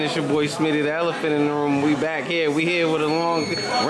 It's your boy Smitty, the elephant in the room. We back here. We here with a long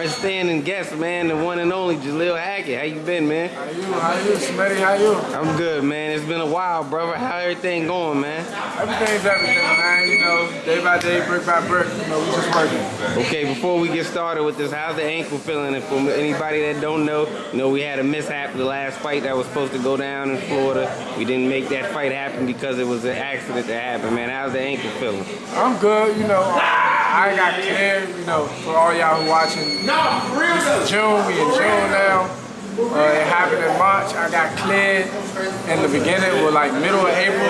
standing guest, man, the one and only Jalil Hackett. How you been, man? How you, Smitty? How you? I'm good, man. It's been a while, brother. How everything going, man? Everything's everything, man. You know, day by day, brick by brick. You know, we just working. Okay, before we get started with this, how's the ankle feeling? And for anybody that don't know, we had a mishap the last fight that was supposed to go down in Florida. We didn't make that fight happen because it was an accident that happened, man. How's the ankle feeling? I'm good. You know, I got cleared, you know, for all y'all who watching. This is June, we in June now. It happened in March. I got cleared in the beginning, with like middle of April.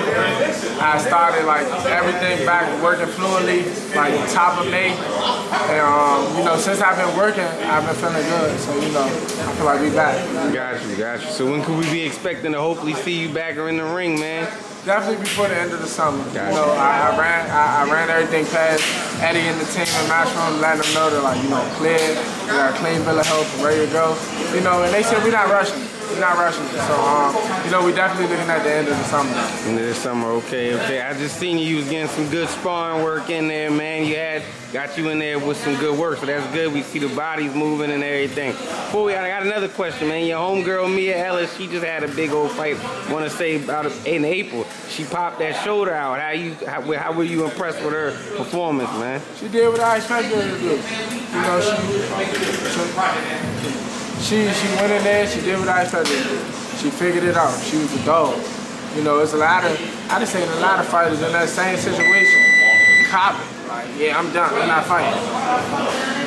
I started like everything back working fluently, like top of May. And you know, since I've been working, I've been feeling good. So you know, I feel like we back. Got you. So when could we be expecting to hopefully see you back in the ring, man? Definitely before the end of the summer. You know, I ran everything past Eddie and the team in Matchroom, letting them know that, like, you know, cleared, we got a clean bill of health, ready to go. You know, and they said we're not rushing. We're not rushing. So, you know, we're definitely looking at the end of the summer. End of the summer, okay. I just seen you was getting some good sparring work in there, man. Got you in there with some good work, so that's good. We see the bodies moving and everything. I got another question, man. Your homegirl Mia Ellis, she just had a big old fight. Want to say about in April, she popped that shoulder out. How were you impressed with her performance, man? She did what I expected her to do. You know, she went in there. She did what I expected her to do. She figured it out. She was a dog. You know, it's a lot of fighters in that same situation. Cop it. Like, yeah, I'm done. I'm not fighting.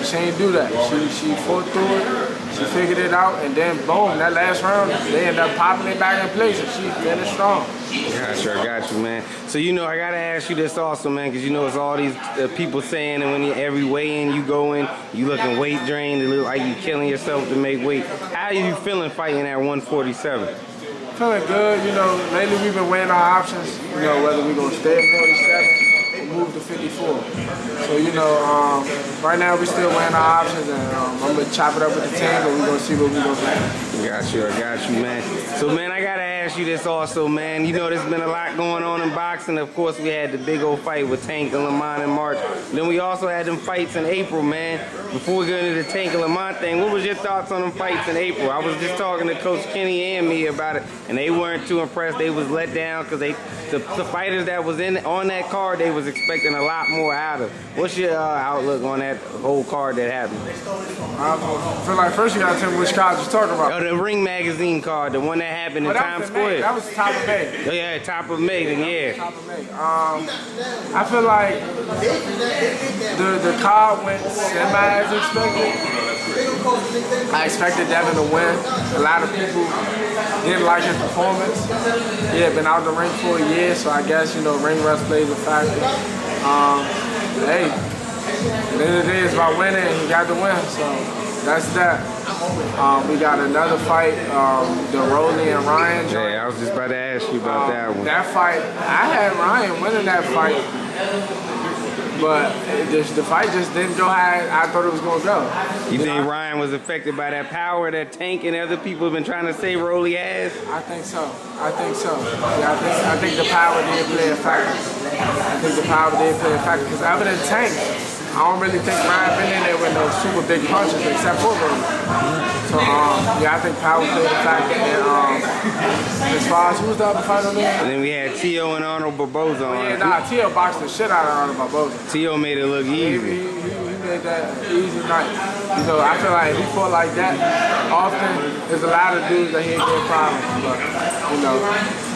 She ain't do that. She fought through it. She figured it out, and then boom, that last round, they ended up popping it back in place, and she finished strong. I got you, man. So I gotta ask you this also, man, because it's all these people saying, and when every weigh-in you go in, you looking weight drained, it look like you killing yourself to make weight. How are you feeling fighting at 147? Feeling good. You know, lately we've been weighing our options. You know, whether we're gonna stay at 47. Move to 54. So, you know, right now we're still weighing our options, and I'm going to chop it up with the team, but we're going to see what we're going to do. I got you, man. So, man, I got to ask you this also, man. There's been a lot going on in boxing. Of course, we had the big old fight with Tank and Lamont in March. Then we also had them fights in April, man. Before we go into the Tank and Lamont thing, what was your thoughts on them fights in April? I was just talking to Coach Kenny and me about it, and they weren't too impressed. They was let down because the fighters that was on that card, they was expecting a lot more out of. What's your outlook on that whole card that happened? I feel like first you gotta tell me which card you're talking about. Oh, the Ring Magazine card, the one that happened in Times Square. That was top of May. Oh, yeah, top of May, then yeah. Top of May. I feel like the card went semi as expected. I expected Devin to win. A lot of people didn't like his performance. He had been out the ring for a year, so I guess, ring rust plays a factor. Hey, at the end of the day, it's about winning, and he got to win, so that's that. We got another fight, the Rolly and Ryan joint. Yeah, I was just about to ask you about that one. That fight, I had Ryan winning that fight, but the fight just didn't go how I thought it was going to go. You think Ryan was affected by that power that Tank and other people have been trying to say Rolly has? I think so. Yeah, I think the power did play a factor. Because other than Tank, I don't really think Ryan been in there with no super big punches except for Rolly. So, yeah, I think power played a factor. And as far as who was the other fighter there? And then we had Tio and Arnold Barboza on. Yeah, Tio boxed the shit out of Arnold Barboza. Tio made it look easy. He made that easy night. I feel like if he fought like that often, there's a lot of dudes that he ain't get problems. But,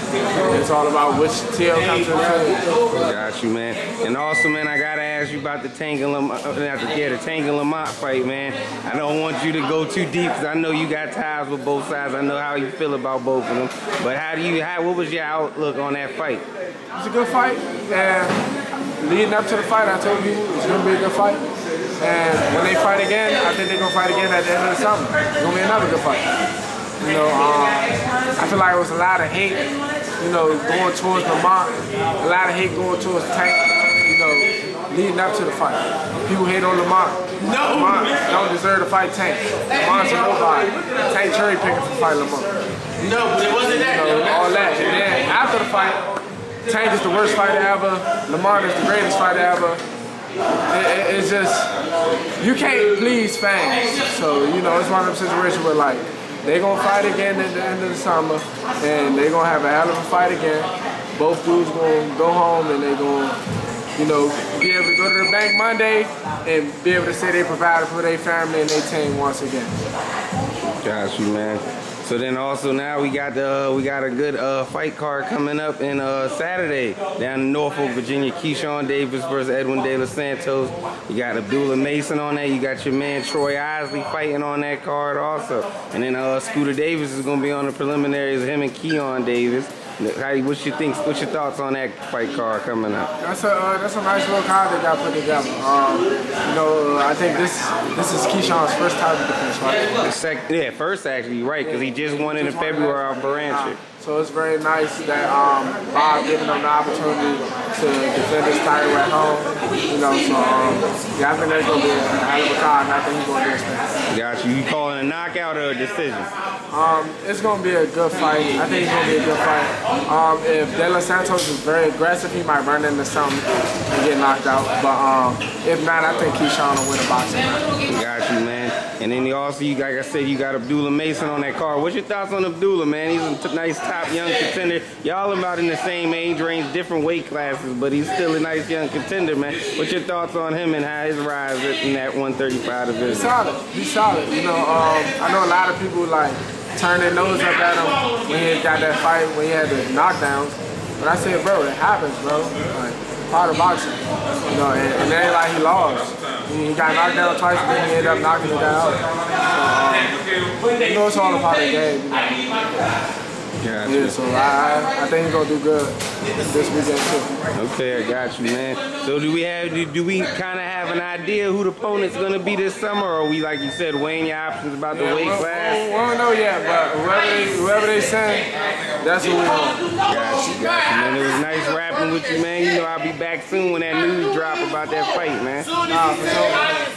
it's all about which Tio comes to the field. Got you, man. And also, man, I gotta ask you about the Tank and Lamont fight, man. I don't want you to go too deep because I know you got ties with both sides. I know how you feel about both of them. But what was your outlook on that fight? It's a good fight, and leading up to the fight, I told people it's gonna be a good fight. And when they fight again, I think they're gonna fight again at the end of the summer. It's gonna be another good fight. I feel like it was a lot of hate, going towards Lamont, a lot of hate going towards Tank, leading up to the fight. People hate on Lamont. Lamont don't deserve to fight Tank. Lamont's a nobody. Tank cherry picking for fight Lamont. No, but it wasn't that. All that. And then after the fight, Tank is the worst fighter ever. Lamont is the greatest fighter ever. it's just, you can't please fans. So, you know, it's one of them situations where, like, they gonna fight again at the end of the summer, and they gonna have a hell of a fight again. Both dudes gonna go home, and they gonna, you know, be able to go to the bank Monday and be able to say they provided for their family and their team once again. Got you, man. So then also now we got a good fight card coming up in Saturday down in Norfolk, Virginia. Keyshawn Davis versus Edwin De Los Santos. You got Abdullah Mason on that. You got your man Troy Isley fighting on that card also. And then Scooter Davis is gonna be on the preliminaries. Him and Keon Davis. What's your thoughts on that fight card coming up? That's a nice little card they got put together. You know, I think this is Keyshawn's first title defense, right? First actually, right? Because he just won in February off Baranchik. So it's very nice that Bob giving him the opportunity to defend his title at home. You know, so yeah, I think that's gonna be a hell of a card, and I think he's gonna do his thing. Got you. You calling a knockout or a decision? It's gonna be a good fight. I think it's gonna be a good fight. If De Los Santos is very aggressive, he might run into something and get knocked out. But if not, I think Keyshawn will win a boxing match. Got you, man. And then also, like I said, you got Abdullah Mason on that card. What's your thoughts on Abdullah, man? He's a nice top young contender. Y'all about in the same age range, different weight classes, but he's still a nice young contender, man. What's your thoughts on him and how his rise in that 135 division? He's solid. He's solid. You know, I know a lot of people like turn their nose up at him when he got that fight, when he had the knockdowns. But I said, bro, it happens, bro. Like, part of boxing. You know, and it ain't like he lost. He got knocked down twice, and then he ended up knocking the guy out. So, you know, it's all a part of the game. You know? Yeah, so I think he's gonna do good this weekend too. Okay, I got you, man. So do we kind of have an idea who the opponent's gonna be this summer, or we, like you said, weighing your options about the weight class? We don't know yet, but whoever they send, that's who we want. Got you, man. It was nice rapping with you, man. You know I'll be back soon when that news drop about that fight, man. Nah, for sure.